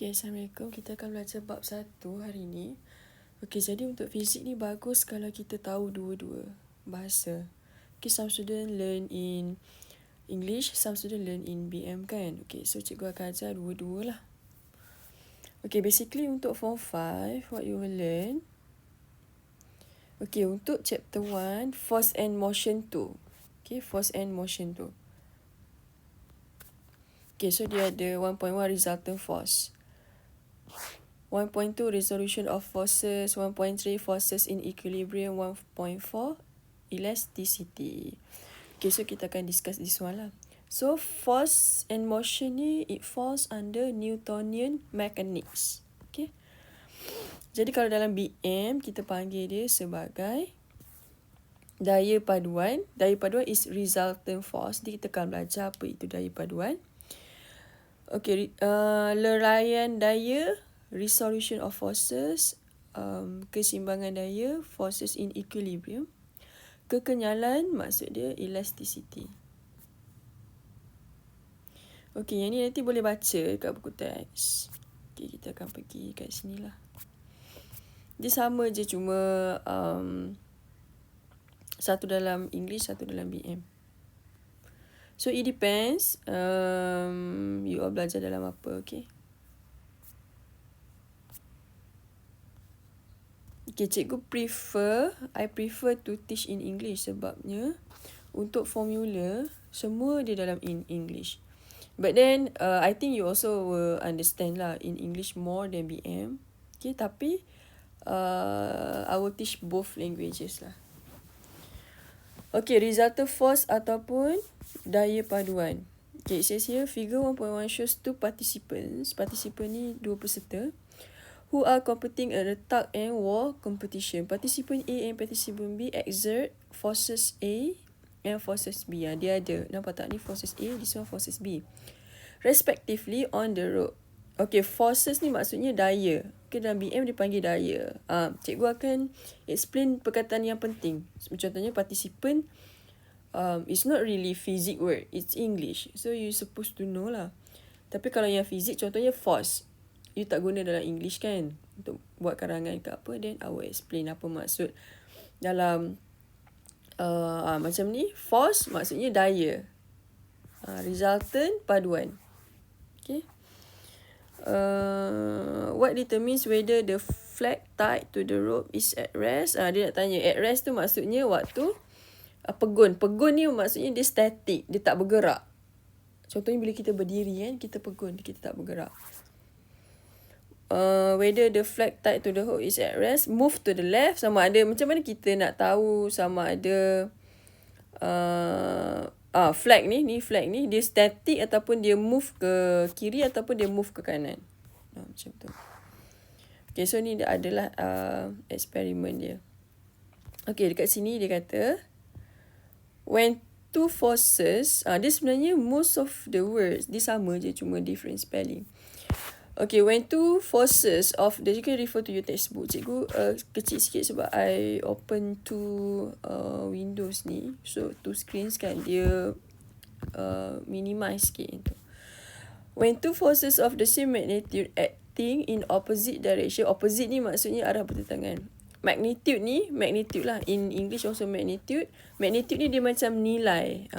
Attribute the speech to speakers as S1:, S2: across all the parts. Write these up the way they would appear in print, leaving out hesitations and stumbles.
S1: Okay, Assalamualaikum. Kita akan belajar bab 1 hari ni. Okay, jadi untuk fizik ni bagus kalau kita tahu dua-dua bahasa. Okay, some student learn in English, some student learn in BM kan. Okay, so cikgu akan ajar dua-dua lah. Okay, basically untuk form 5, what you will learn. Okay, untuk chapter 1, force and motion 2. Okay, force and motion 2. Okay, so dia ada 1.1 resultant force. 1.2 resolution of forces, 1.3 forces in equilibrium, 1.4 elasticity. Okay, so kita akan discuss this one lah. So force and motion ni it falls under Newtonian mechanics. Okay. Jadi kalau dalam BM kita panggil dia sebagai daya paduan. Daya paduan is resultant force. Jadi kita akan belajar apa itu daya paduan. Okay, leraian daya, resolution of forces, keseimbangan daya, forces in equilibrium, kekenyalan maksud dia elasticity. Okay, yang ni nanti boleh baca kat buku teks. Okay, kita akan pergi kat sini lah. Dia sama je cuma satu dalam English, satu dalam BM. So it depends you all belajar dalam apa, okay? Okay, cikgu I prefer to teach in English sebabnya untuk formula semua dia dalam in English. But then I think you also will understand lah in English more than BM. Okay, tapi I will teach both languages lah. Okay, resultant force ataupun daya paduan. Okay, it says here figure 1.1 shows two participants. Participant ni dua peserta who are competing in a tug and war competition. Participant A and participant B exert forces A and forces B. Dia ada, nampak tak ni forces A, this one forces B. Respectively on the rope. Okay, forces ni maksudnya daya. Okay, dalam BM dipanggil daya. Cikgu akan explain perkataan yang penting. Contohnya participant it's not really Fizik word, it's English. So you supposed to know lah. Tapi kalau yang Fizik contohnya force, you tak guna dalam English kan untuk buat karangan ke apa, then I will explain apa maksud dalam macam ni. Force maksudnya daya, resultant paduan. Okay. What determines whether the flag tied to the rope is at rest? Dia nak tanya at rest tu maksudnya waktu pegun. Pegun ni maksudnya dia static, dia tak bergerak. Contohnya bila kita berdiri kan, kita pegun, kita tak bergerak. Whether the flag tied to the hook is at rest, move to the left, sama ada macam mana kita nak tahu sama ada flag ni dia static ataupun dia move ke kiri ataupun dia move ke kanan. Macam tu. Okay, so ni adalah eksperimen dia. Okay, dekat sini dia kata when two forces, dia sebenarnya most of the words dia sama je, cuma different spelling. Okay, when two forces of, you can refer to your textbook. Cikgu kecil sikit sebab I open two windows ni. So two screens kan, dia minimize sikit tu. When two forces of the same magnitude acting in opposite direction. Opposite ni maksudnya arah bertentangan. Magnitude lah. In English also magnitude. Magnitude ni dia macam nilai.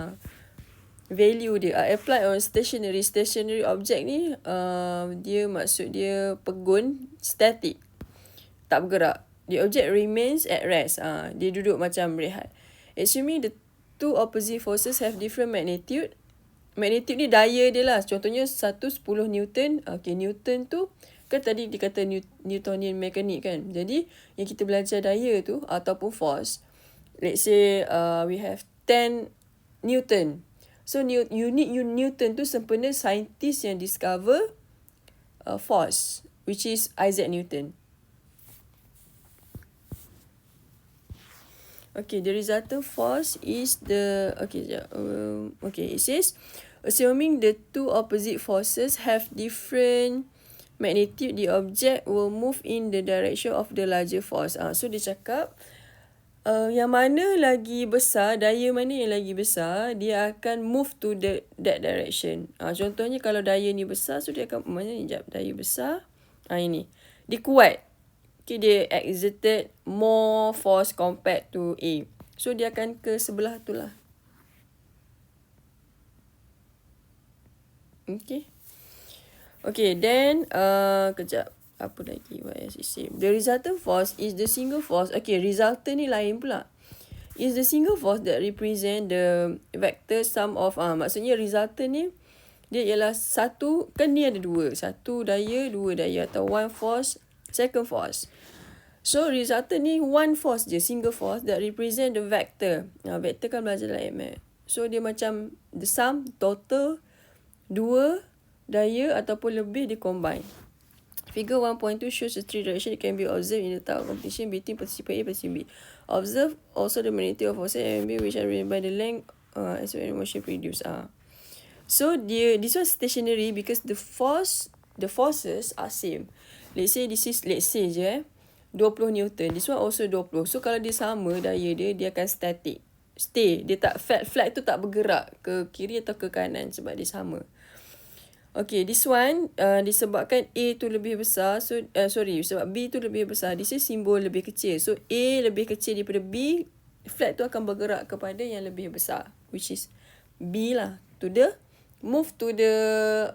S1: Value dia. Apply on stationary. Stationary object ni dia maksud dia pegun, static. Tak bergerak. The object remains at rest. Dia duduk macam rehat. Assuming the two opposite forces have different magnitude. Magnitude ni daya dia lah. Contohnya 10 Newton. Okay, Newton tu kan tadi dikata Newtonian mechanics kan. Jadi yang kita belajar daya tu ataupun force, let's say we have 10 Newton. So unit Newton tu sempena saintis yang discover force, which is Isaac Newton. Okay, the resultant force is the it says assuming the two opposite forces have different magnitude, the object will move in the direction of the larger force. So dia cakap Yang mana lagi besar, daya mana yang lagi besar, dia akan move to that direction. Contohnya kalau daya ni besar, so dia akan, mana ni, daya besar. Ini. Dia kuat. Okay, dia exerted more force compared to A. So, dia akan ke sebelah tu lah. Okay. Okay, then, kejap. Apa lagi? What else it say? The resultant force is the single force. Okay, resultant ni lain pula. Is the single force that represent the vector sum of, maksudnya resultant ni, dia ialah satu, kan ni ada dua. Satu daya, dua daya. Atau one force, second force. So, resultant ni one force je, single force that represent the vector. Vector kan belajar dalam MF. So, dia macam the sum, total, dua daya ataupun lebih dia combine. Figure 1.2 shows the three directions that can be observed in the tug of competition between participant A and participant B. Observe also the magnitude of forces A and B, which are represented by the length as well as motion produced. So, this one stationary because the forces are same. Let's say je 20 Newton. This one also 20. So, kalau dia sama daya dia akan static. Stay. Dia tak flat tu tak bergerak ke kiri atau ke kanan sebab dia sama. Okay, this one disebabkan A tu lebih besar. So, sebab B tu lebih besar. This is simbol lebih kecil. So, A lebih kecil daripada B. Flat tu akan bergerak kepada yang lebih besar. Which is B lah. Move to the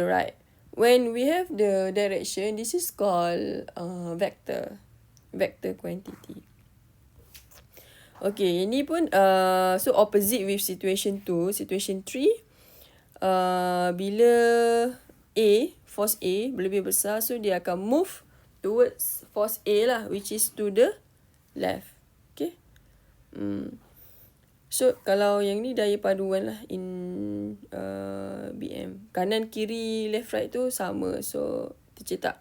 S1: right. When we have the direction, this is called vector. Vector quantity. Okay, ini pun so opposite with situation 2. Situation 3. Bila force A lebih besar, so dia akan move towards force A lah, which is to the left. Okay. So, kalau yang ni daya paduan lah in BM. Kanan, kiri, left, right tu sama. So, tercetak.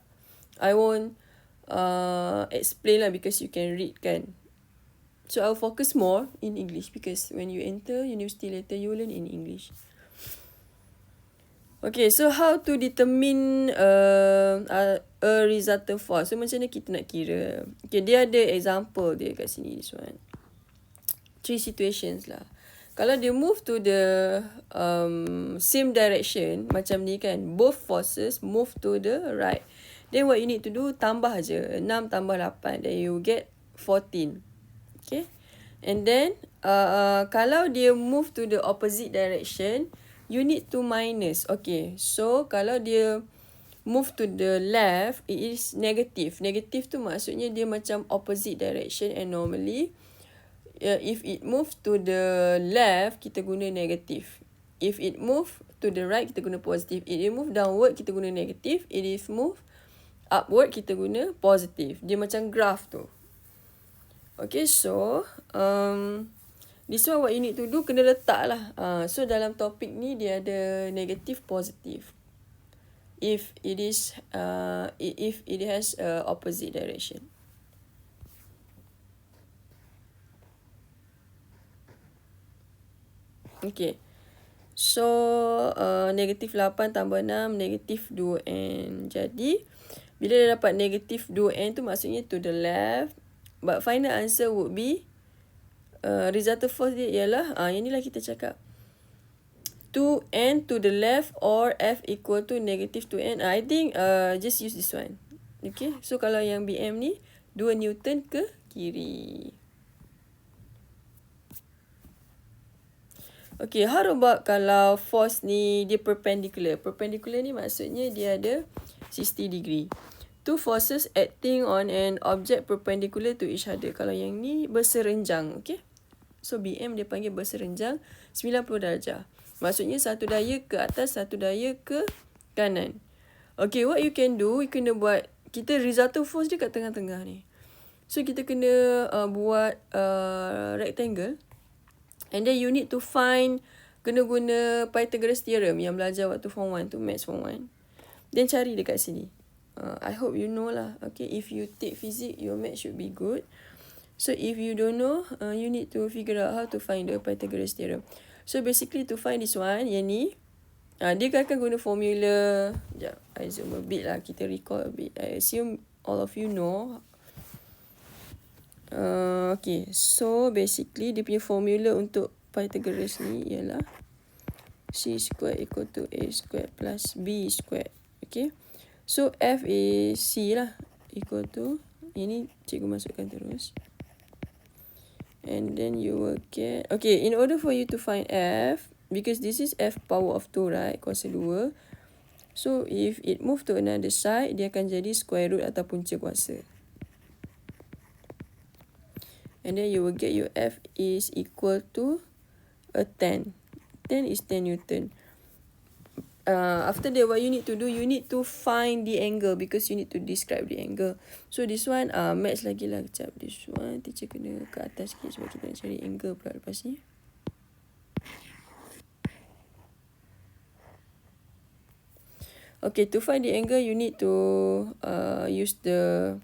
S1: I won't explain lah because you can read kan. So, I'll focus more in English because when you enter university later, you learn in English. Okay, so how to determine a resultant force? So, macam mana kita nak kira? Okay, dia ada example dia kat sini, this one. 3 situations lah. Kalau dia move to the same direction, macam ni kan, both forces move to the right. Then what you need to do, tambah je. 6 tambah 8, then you get 14. Okay. And then, kalau dia move to the opposite direction, you need to minus. Okay, so kalau dia move to the left, it is negative. Negative tu maksudnya dia macam opposite direction, and normally, if it move to the left, kita guna negative. If it move to the right, kita guna positive. If it move downward, kita guna negative. If it move upward, kita guna positive. Dia macam graph tu. Okay, so, this one what you need to do, kena letak lah. So, dalam topik ni, dia ada negative, positive. If it has opposite direction. Okay. So, negative 8 tambah 6, negative 2n. Jadi, bila dia dapat negative 2n tu maksudnya to the left. But final answer would be, resultant force dia ialah, yang ni lah kita cakap. 2n to the left or F equal to negative 2n. I think just use this one. Okay. So, kalau yang BM ni, 2 Newton ke kiri. Okay, how about kalau force ni dia perpendicular? Perpendicular ni maksudnya dia ada 60 degree. Two forces acting on an object perpendicular to each other. Kalau yang ni berserenjang, okay? So, BM dia panggil berserenjang 90 darjah. Maksudnya satu daya ke atas, satu daya ke kanan. Okay, what you can do, you kena buat, kita resultant force dia kat tengah-tengah ni. So, kita kena buat rectangle. And then you need to find, kena guna Pythagoras theorem yang belajar waktu form 1 tu, maths form 1. Then cari dekat sini. I hope you know lah. Okay, if you take Fizik, your maths should be good. So, if you don't know, you need to figure out how to find the Pythagoras theorem. So, basically to find this one, yang ni, dia akan guna formula. Sekejap, I zoom a bit lah. Kita recall a bit. I assume all of you know. Okay, so basically dia punya formula untuk Pythagoras ni ialah C square equal to A square plus B square. Okay, so F is C lah, equal to, ini cikgu masukkan terus. And then you will get, okay, in order for you to find F, because this is F power of 2, right, kuasa 2. So if it move to another side, dia akan jadi square root atau punca kuasa. And then you will get your F is equal to a 10. 10 is 10 Newton. After that, what you need to do, you need to find the angle because you need to describe the angle. So this one, match lagi lah kejap. This one, teacher kena ke atas sikit sebab kita nak cari angle pula lepas ni. Okay, to find the angle, you need to use the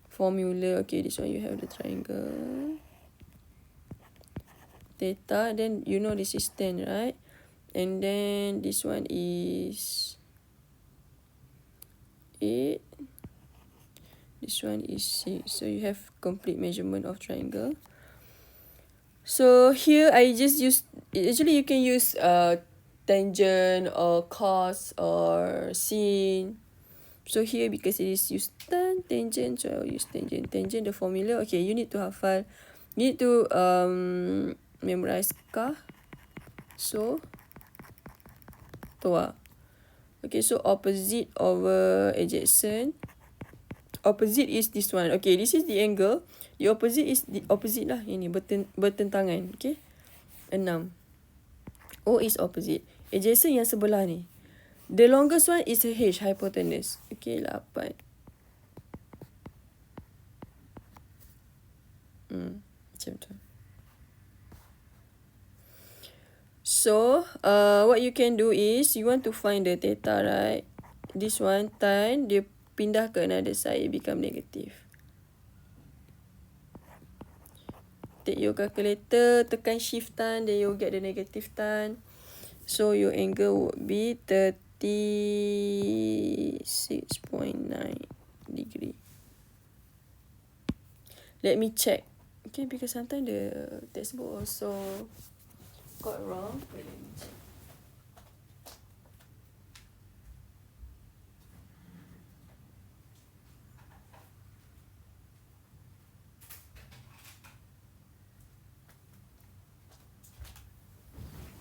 S1: formula. Okay, this one you have the triangle. Theta, then you know this is 10, right? And then this one is 8. This one is 6. So you have complete measurement of triangle. So here I just use, actually you can use tangent or cos or sin. So here because it is used tan, tangent, so I'll use tangent. Tangent, the formula, okay, you need to hafal. You need to memorize ka. So toa. Okay, so opposite over adjacent. Opposite is this one. Okay, this is the angle. The opposite is the opposite lah. Ini bertentangan. Okay. 6. O is opposite. Adjacent yang sebelah ni. The longest one is a H, hypotenuse. Okay, 8. Macam tu. So, what you can do is, you want to find the theta, right? This one, tan, dia pindah ke another side, it become negative. Take your calculator, tekan shift tan, then you'll get the negative tan. So, your angle would be 36.9 degree. Let me check. Okay, because sometimes the textbook also got wrong. Wait, let me check.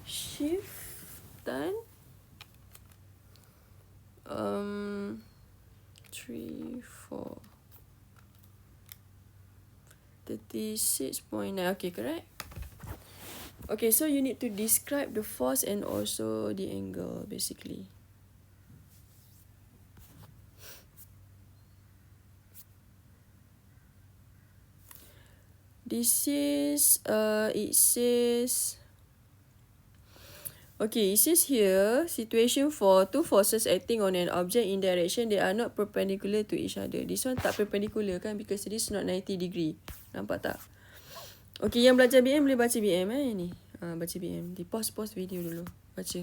S1: Shift tan 3, 4 36.9. Okay, correct? Okay, so you need to describe the force and also the angle, basically. This is, it says, okay, it says here, situation for two forces acting on an object in direction they are not perpendicular to each other. This one tak perpendicular kan, because it is not 90 degree. Nampak tak? Okay, yang belajar BM boleh baca BM ni. Baca BM. Di pause video dulu. Baca.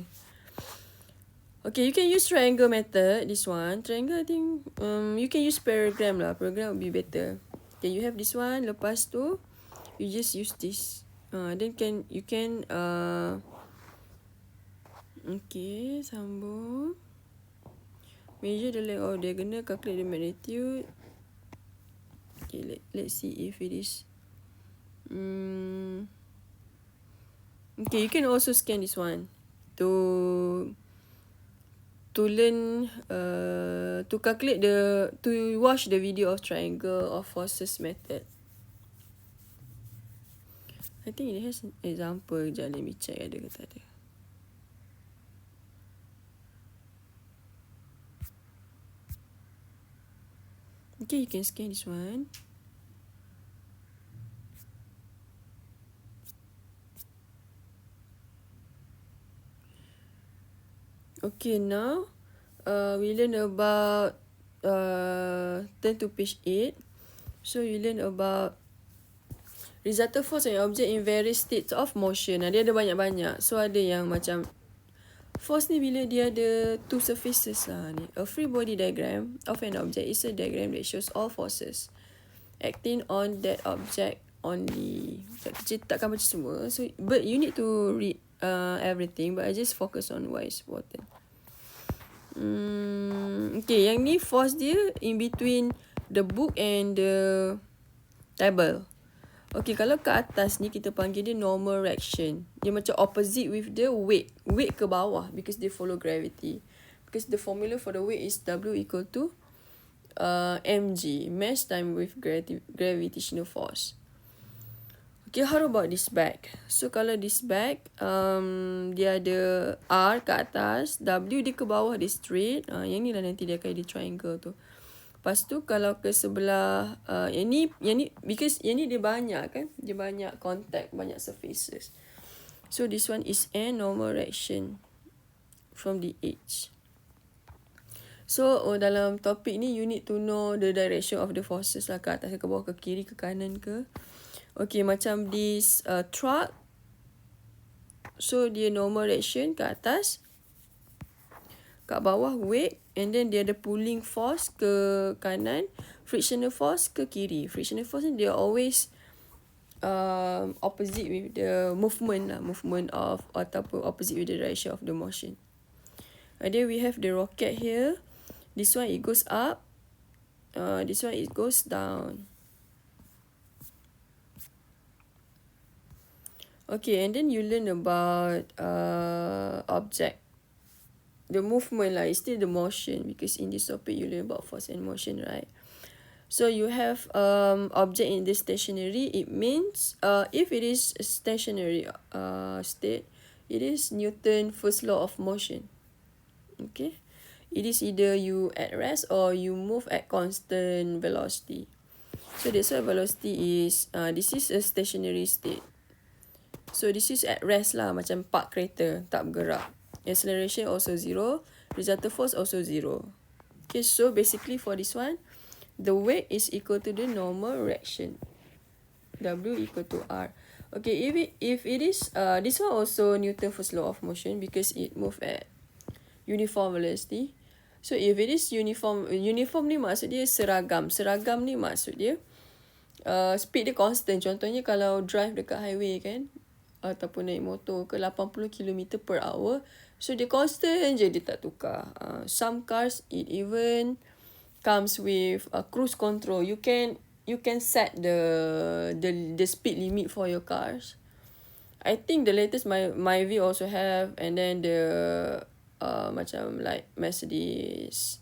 S1: Okay, you can use triangle method. This one. Triangle, I think, you can use paragram lah. Paragram would be better. Okay, you have this one. Lepas tu, you just use this. Then you can, okay, sambung. Measure the length of diagonal, calculate the magnitude. Okay, let's see if it is. Okay, you can also scan this one to learn, to calculate to watch the video of triangle of forces method. I think it has an example. Sekejap, let me check ada ke tak ada. Okay, you can scan this one. Okay, now we learn about turn to page 8. So you learn about resultant force on an object in various states of motion. Dia ada banyak-banyak. So ada yang macam force ni bila dia ada two surfaces lah ni. A free body diagram of an object is a diagram that shows all forces acting on that object only. Kita takkan baca semua. So, but you need to read everything. But I just focus on what is important. Okay, yang ni force dia in between the book and the table. Okay, kalau ke atas ni kita panggil dia normal reaction. Dia macam opposite with the weight. Weight ke bawah because they follow gravity. Because the formula for the weight is W equal to mg, mass time with gravitational force. Okay, how about this bag? So, kalau this bag, dia ada R ke atas, W dia ke bawah, dia straight. Yang ni lah nanti dia akan ada triangle tu. Lepas tu, kalau ke sebelah, yang ni, because yang ni dia banyak kan? Dia banyak contact, banyak surfaces. So, this one is N, normal reaction from the edge. So, dalam topik ni, you need to know the direction of the forces lah. Ke atas, ke bawah, ke kiri, ke kanan ke. Okay, macam this truck. So, dia normal reaction ke atas. Kat bawah, weight. And then, dia ada pulling force ke kanan. Frictional force ke kiri. Frictional force ni, dia always opposite with the movement lah. Movement of, ataupun opposite with the direction of the motion. And then, we have the rocket here. This one, it goes up. This one, it goes down. Okay, and then you learn about object. The movement lah, it's still the motion. Because in this topic, you learn about force and motion, right? So, you have object in the stationary. It means, if it is a stationary state, it is Newton's first law of motion. Okay? It is either you at rest or you move at constant velocity. So that's why velocity is, this is a stationary state. So this is at rest lah, macam park kereta, tak bergerak. Acceleration also 0. Resultant force also 0. Okay, so basically for this one, the weight is equal to the normal reaction. W equal to R. Okay, if it is, this one also Newton's first law of motion because it move at uniform velocity. So, if it is uniform ni maksud dia seragam. Seragam ni maksud dia speed dia constant. Contohnya kalau drive dekat highway kan, ataupun naik motor ke 80 km per hour. So, dia constant je, dia tak tukar. Some cars, it even comes with cruise control. You can set the speed limit for your cars. I think the latest Myvi also have, and then the macam like Mercedes,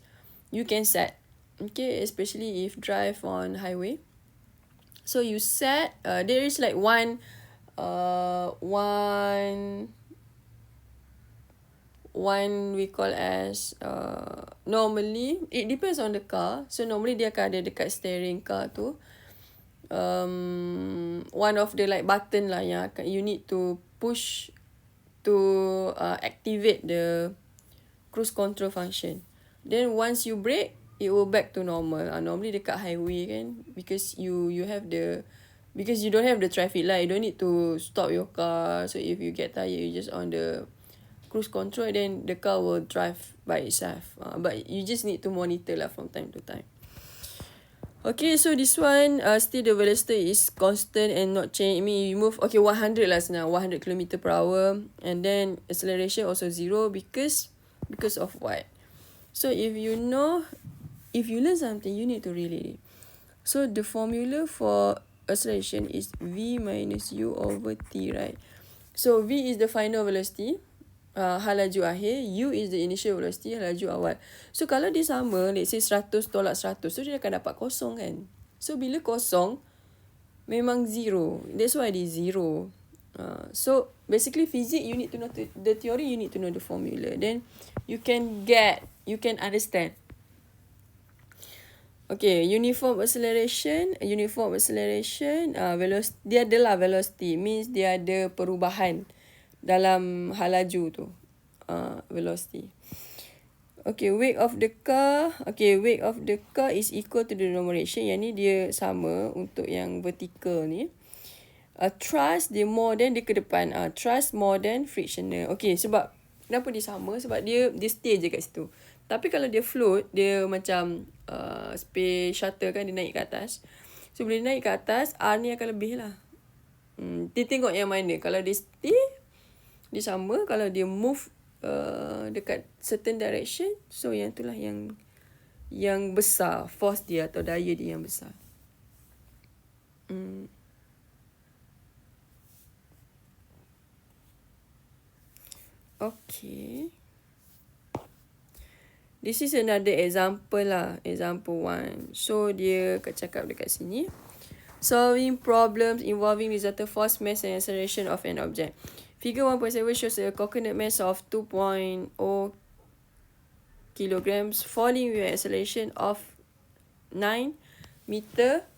S1: you can set, okay, especially if drive on highway. So you set, there is like one we call as normally it depends on the car. So normally dia akan ada dekat steering car tu one of the like button lah yang you need to push to activate the cruise control function. Then once you brake, it will back to normal. Normally dekat highway kan, because you don't have the traffic light, you don't need to stop your car. So if you get tired, you just on the cruise control, then the car will drive by itself. But you just need to monitor lah from time to time. Okay, so this one, still the velocity is constant and not change. I mean, you move, okay, 100 lah senang, 100 km per hour. And then acceleration also 0 because of what? So if you learn something, you need to relate it. So the formula for acceleration is V minus U over T, right? So V is the final velocity, hal laju akhir. U is the initial velocity, hal laju awal. So kalau dia sama, let's say 100 tolak 100, so dia akan dapat kosong kan? So bila kosong, memang 0. That's why dia 0. So basically Fizik, you need to know the theory, you need to know the formula. Then you can understand. Okay, uniform acceleration, velocity, dia adalah velocity, means dia ada perubahan dalam hal laju tu, velocity. Okay, weight of the car is equal to the normal reaction. Yang ni dia sama untuk yang vertical ni. Thrust dia more than, dia ke depan. Thrust more than frictional. Okay, sebab kenapa dia sama? Sebab dia stay je kat situ. Tapi kalau dia float, dia macam space shuttle kan, dia naik ke atas. So bila naik ke atas, R ni akan lebih lah. Dia tengok yang mana. Kalau dia stay, dia sama. Kalau dia move dekat certain direction, so yang itulah yang besar. Force dia atau daya dia yang besar. Okay. This is another example lah. Example 1. So, dia cakap dekat sini. Solving problems involving resultant force, mass and acceleration of an object. Figure 1.7 shows a coconut mass of 2.0 kilograms falling with an acceleration of 9 meter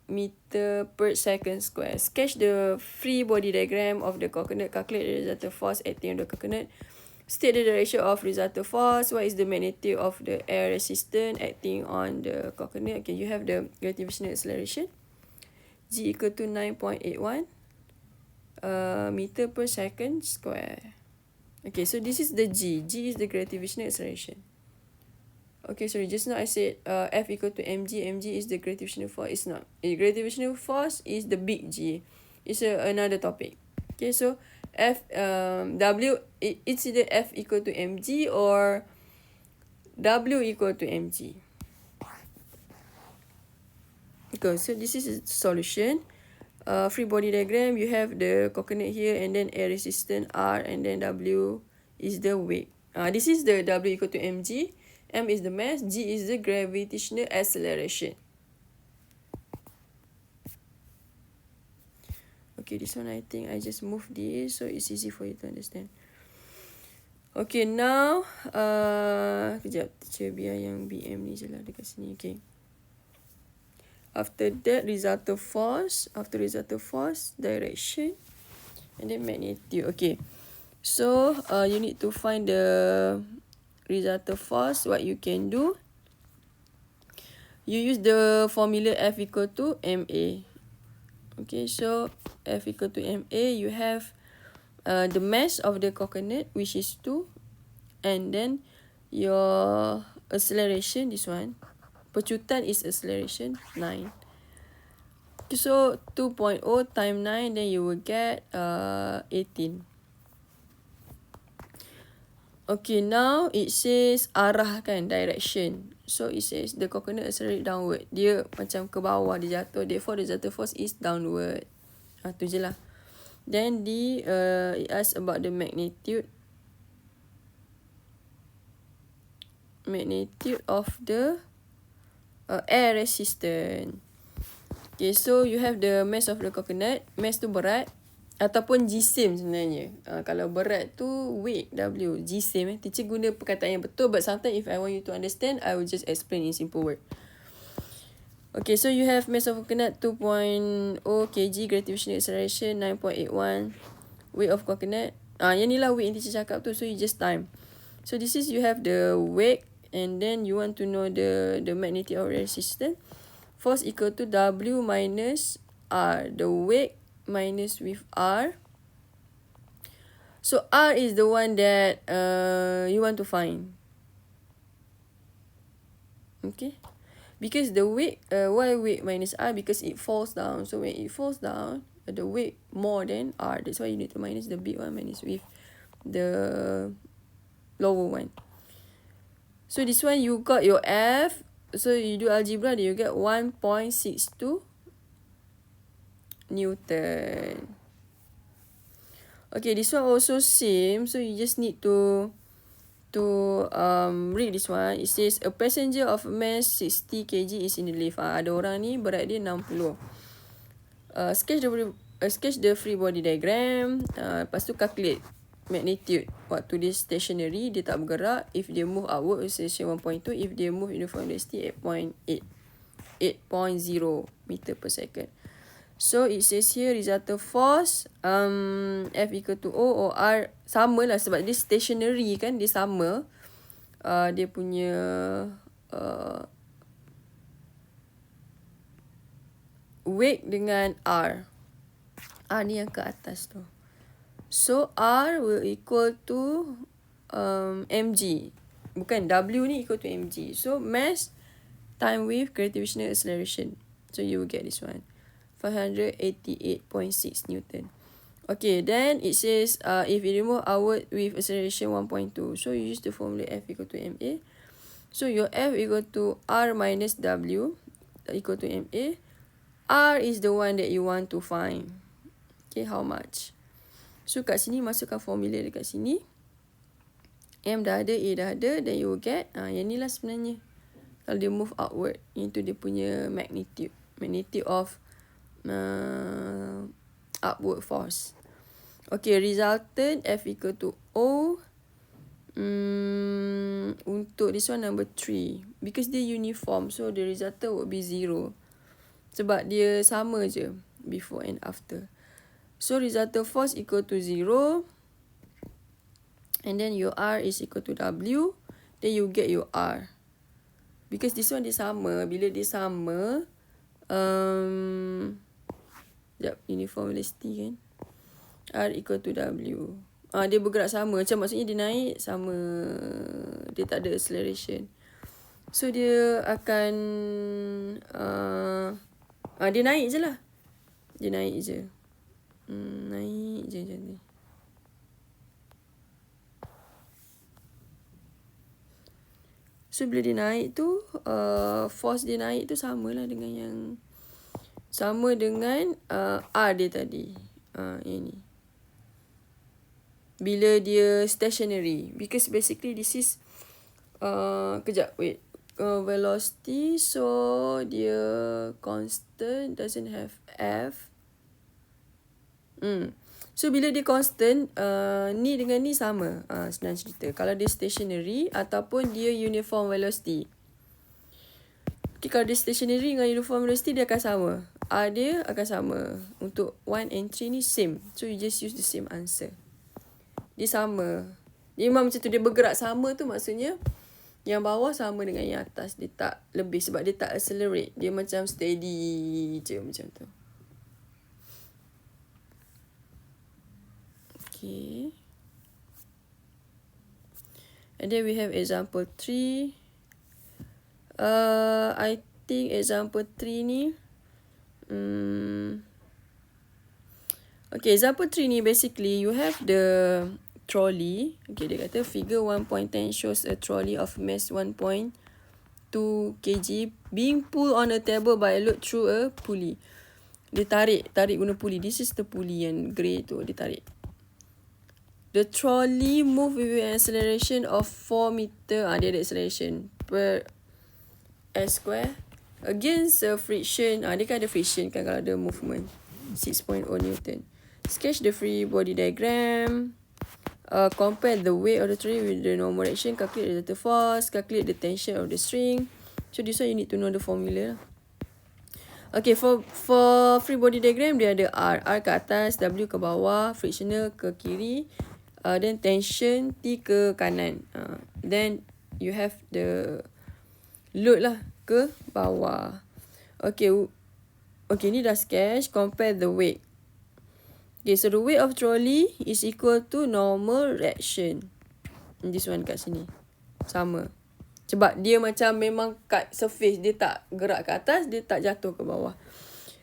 S1: meter per second square. Sketch the free body diagram of the coconut. Calculate the resultant force acting on the coconut. State the direction of resultant force. What is the magnitude of the air resistance acting on the coconut? Okay, you have the gravitational acceleration. G equal to 9.81 meter per second square. Okay, so this is the G. G is the gravitational acceleration. Okay, sorry, just now I said F equal to mg. Mg is the gravitational force. It's not. The gravitational force is the big G. It's another topic. Okay, so W, it's either F equal to mg or W equal to mg. Okay, so this is a solution. Free body diagram, you have the coconut here and then air resistance R and then W is the weight. This is the W equal to mg. M is the mass, G is the gravitational acceleration. Okay, this one I think I just move this so it's easy for you to understand. Okay, now kejap, teacher biar yang BM ni je lah dekat sini. Okay. After that, resultant force. After resultant force, direction. And then magnitude. Okay. So, you need to find the resultant force. What you can do, you use the formula F equal to MA. Okay, so F equal to MA, you have the mass of the coconut, which is 2. And then your acceleration, this one. Pecutan is acceleration, 9. So, 2.0 times 9, then you will get 18. Okay, now it says arah kan, direction. So, it says the coconut accelerate downward. Dia macam ke bawah, dia jatuh. Therefore, the resultant force is downward. Tu je lah. Then, it asks about the magnitude. Magnitude of the air resistance. Okay, so you have the mass of the coconut. Mass tu berat ataupun jisim sebenarnya. Kalau berat tu weight W, jisim. Teacher guna perkataan yang betul, but sometimes if I want you to understand, I will just explain in simple word. Okay, so you have mass of coconut 2.0 kg, gravitational acceleration 9.81, weight of coconut. Yang ni lah weight yang teacher cakap tu, so you just time. So this is you have the weight. And then you want to know the magnitude of resistance. Force equal to W minus R. The weight minus with R. So R is the one that you want to find. Okay. Because the weight, why weight minus R? Because it falls down. So when it falls down, the weight more than R. That's why you need to minus the big one minus with the lower one. So this one you got your F. So you do algebra, then you get 1.62 Newton. Okay, this one also same. So you just need to read this one. It says a passenger of mass 60 kg is in the lift. Ada orang ni berat dia 60. Sketch the free body diagram. Lepas tu calculate magnitude. Waktu dia stationary, dia tak bergerak. If dia move outward, acceleration 1.2. If dia move uniform velocity, 8.0 meter per second. So, it says here, resultant force, F equal to O or R, sama lah sebab dia stationary kan, dia sama. Dia punya weight dengan R. R ni yang ke atas tu. So, R will equal to mg. Bukan, W ni equal to mg. So, mass time with gravitational acceleration. So you will get this one. 588.6 Newton. Okay, then it says if you remove outward with acceleration 1.2. So you use the formula F equal to ma. So your F equal to R minus W equal to ma. R is the one that you want to find. Okay, how much? So kat sini masukkan formula dekat sini. M dah ada, A dah ada, then you will get, yang ni lah sebenarnya. Kalau dia move outward, itu dia punya magnitude. Magnitude of upward force. Okay, resultant F equal to O. Untuk this one number 3. Because dia uniform, so the resultant would be 0. Sebab dia sama je, before and after. So resultant force equal to 0. And then your R is equal to W. Then you get your R. Because this one dia sama. Bila dia sama, uniform velocity kan. R equal to W. Dia bergerak sama. Macam maksudnya dia naik sama. Dia tak ada acceleration. So dia akan dia naik je lah. Dia naik je. Naik je macam ni. So bila dia naik tu, force dia naik tu samalah dengan yang sama dengan R dia tadi. Yang ni. Bila dia stationary. Because basically this is velocity, so dia constant, doesn't have F. So bila dia constant, ni dengan ni sama. Senang cerita. Kalau dia stationary ataupun dia uniform velocity. Okay, kalau dia stationary dengan uniform velocity, dia akan sama. R dia akan sama. Untuk 1 and 3 ni same. So you just use the same answer. Dia sama. Dia memang macam tu. Dia bergerak sama tu maksudnya yang bawah sama dengan yang atas. Dia tak lebih sebab dia tak accelerate. Dia macam steady je macam tu. Okay. And then we have example 3. I think example 3 ni. Okay, example 3 ni basically you have the trolley. Okay, dia kata figure 1.10 shows a trolley of mass 1.2 kg being pulled on a table by a load through a pulley. Dia tarik guna pulley. This is the pulley yang grey tu, dia tarik. The trolley move with an acceleration of 4 meter. Dia ada acceleration per s square against a friction. Dia kan ada friction kan kalau ada movement. 6.0 Newton. Sketch the free body diagram. Compare the weight of the trolley with the normal direction. Calculate the force. Calculate the tension of the string. So this one you need to know the formula. Okay, for free body diagram dia ada R. R ke atas, W ke bawah, frictional ke kiri. Then tension T ke kanan. Then you have the load lah ke bawah. Okay, ni dah sketch. Compare the weight. Okay, so the weight of trolley is equal to normal reaction. This one kat sini. Sama. Sebab dia macam memang kat surface. Dia tak gerak ke atas, dia tak jatuh ke bawah.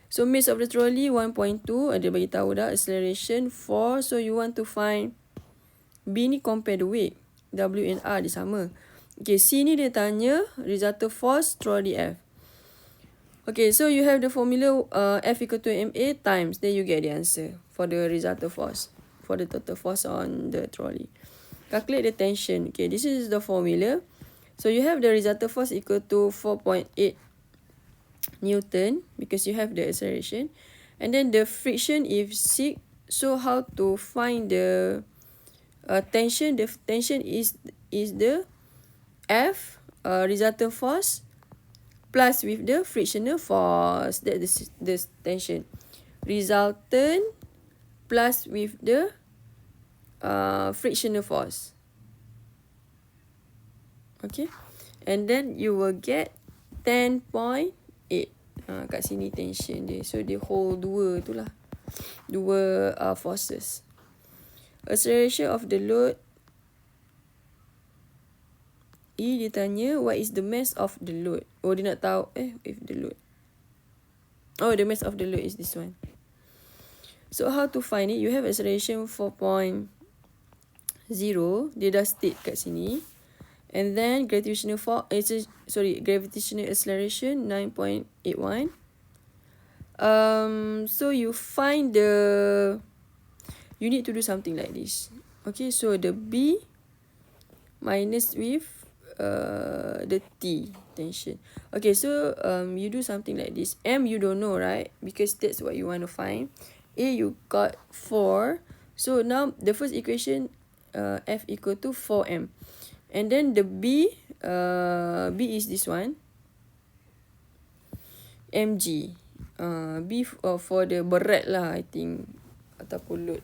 S1: So mass of the trolley 1.2. Ada bagi tahu dah. Acceleration 4. So you want to find B ni compare the weight. W and R dia sama. Okay, C ni dia tanya resultant force trolley F. Okay, so you have the formula F equal to MA times. Then you get the answer for the resultant force. For the total force on the trolley. Calculate the tension. Okay, this is the formula. So you have the resultant force equal to 4.8 Newton. Because you have the acceleration. And then the friction is 6. So how to find the tension? The tension is the F resultant force plus with the frictional force. That is the tension. Resultant plus with the frictional force. Okay. And then you will get 10.8. Kat sini tension dia. So dia hold dua tu lah. Dua forces. Acceleration of the load. E dia tanya what is the mass of the load. Oh, dia nak tahu if the load. Oh, the mass of the load is this one. So how to find it? You have acceleration 4.0. Dia dah state kat sini. And then gravitational acceleration 9.81. So you find you need to do something like this. Okay, so the B minus with the T tension. Okay, so you do something like this. M you don't know, right? Because that's what you want to find. A you got 4. So now the first equation, F equal to 4M. And then the B is this one. mg. B for the berat lah, I think. Ataupun load.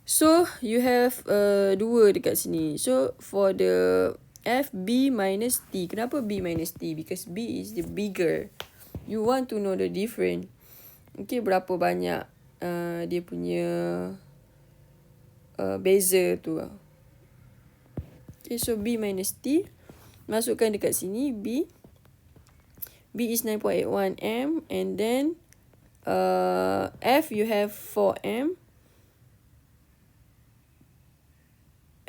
S1: So, you have 2 dekat sini. So, for the F, B minus T. Kenapa B minus T? Because B is the bigger. You want to know the difference. Okay, berapa banyak dia punya beza tu. Okay, so B minus T. Masukkan dekat sini, B. B is 9.81 M. And then, F you have 4M.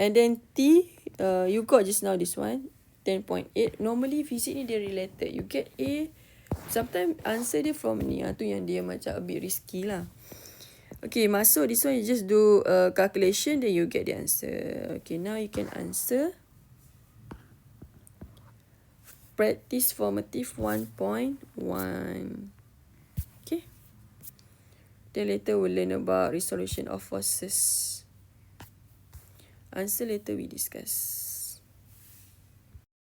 S1: And then T, you got just now this one, 10.8. Normally, Fizik ni dia related. You get A, sometimes answer dia from ni. Tu yang dia macam a bit risky lah. Okay, masuk this one, you just do calculation, then you get the answer. Okay, now you can answer. Practice formative 1.1. Okay. Then later we'll learn about resolution of forces. Answer later we discuss.